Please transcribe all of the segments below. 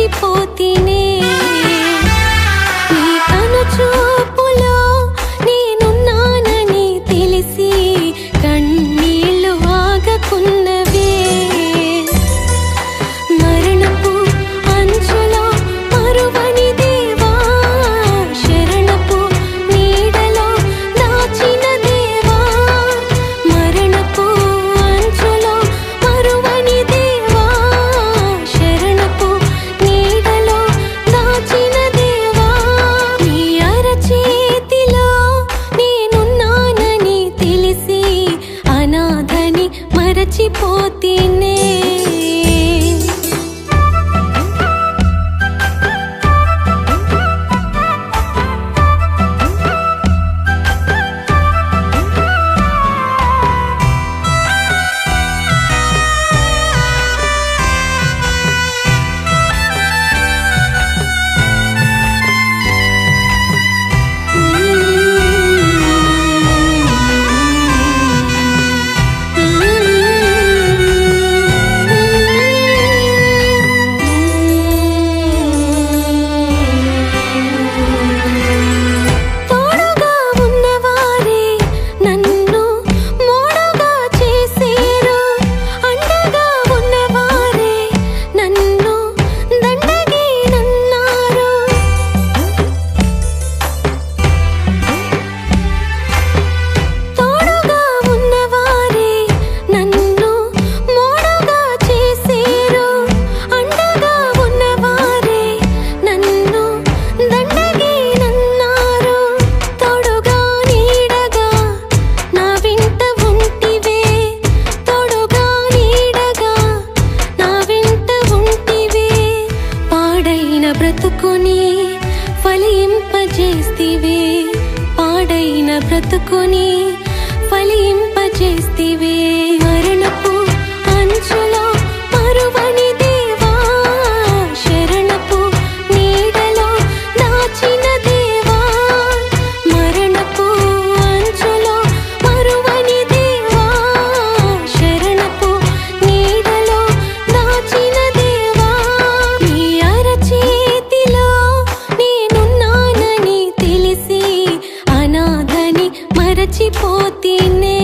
మరచిపోతినే నీ కనుచూపులో నేనున్నానని తెలిసి కన్నీళ్లు ఆగకున్నవే మరణపు అంచులో మరువని దేవా శరణపు నీడలో దాచిన దేవా మరణపు అంచులో మరువని దేవా శరణపు నీడలో దాచిన దేవా నీ అరచేతిలో నేనున్నానని తెలిసి అనాథని మరచిపోతినే బ్రతుకుని ఫలింపజేస్తివే పాడైన బ్రతుకుని ఫలింపజేస్తివే మరణపు అంచులో మరువని దేవా శరణపు నీడలో దాచిన దేవా మరణపు అంచులో మరువని దేవా శరణపు నీడలో దాచిన దేవా నీ అరచేతిలో నేనున్నానని తెలిసి అనాథని మరచిపోతినే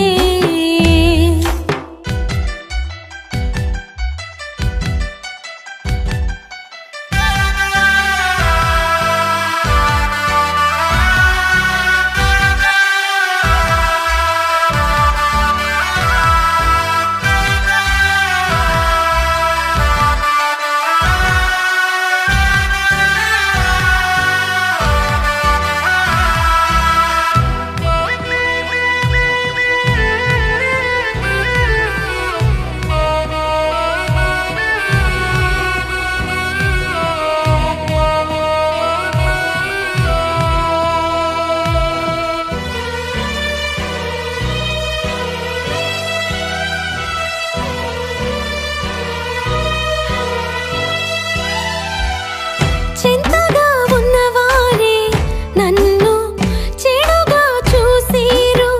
చెంతగా ఉన్నవారే నన్ను చెడుగా చూసిరు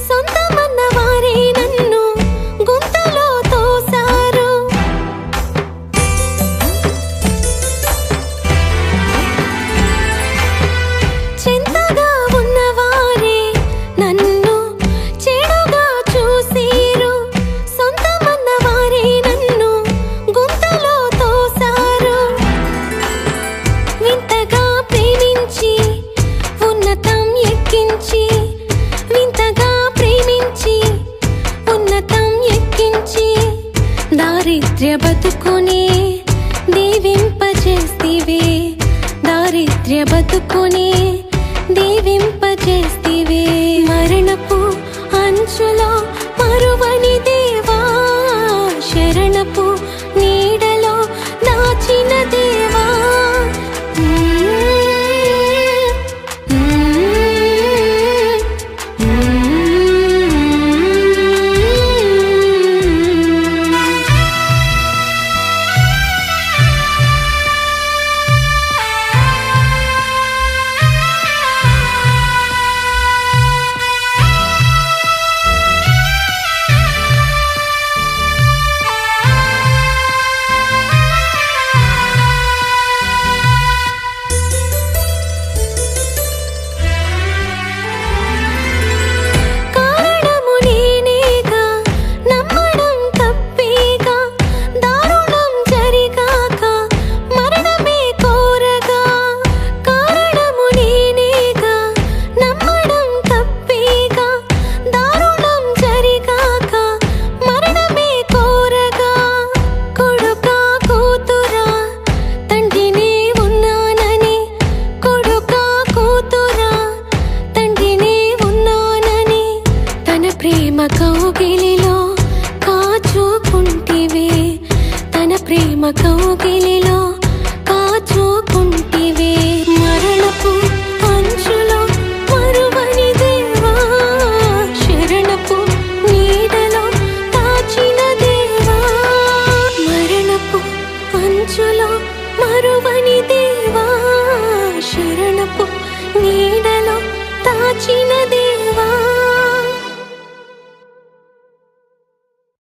సొంతమన్న వారే నన్ను గుంతలో తోసారు చెంతగా ఉన్నవారే నన్ను చెడుగా చూసిరు సొంతమన్న వారే నన్ను గుంతలో తోసారు వింతగా ప్రేమించి ఉన్నతం ఎక్కించి వింతగా ప్రేమించి ఉన్నతం ఎక్కించి దారిద్ర్య బతుకునే దీవింపజేస్తివే దారిద్ర్య బతుకునే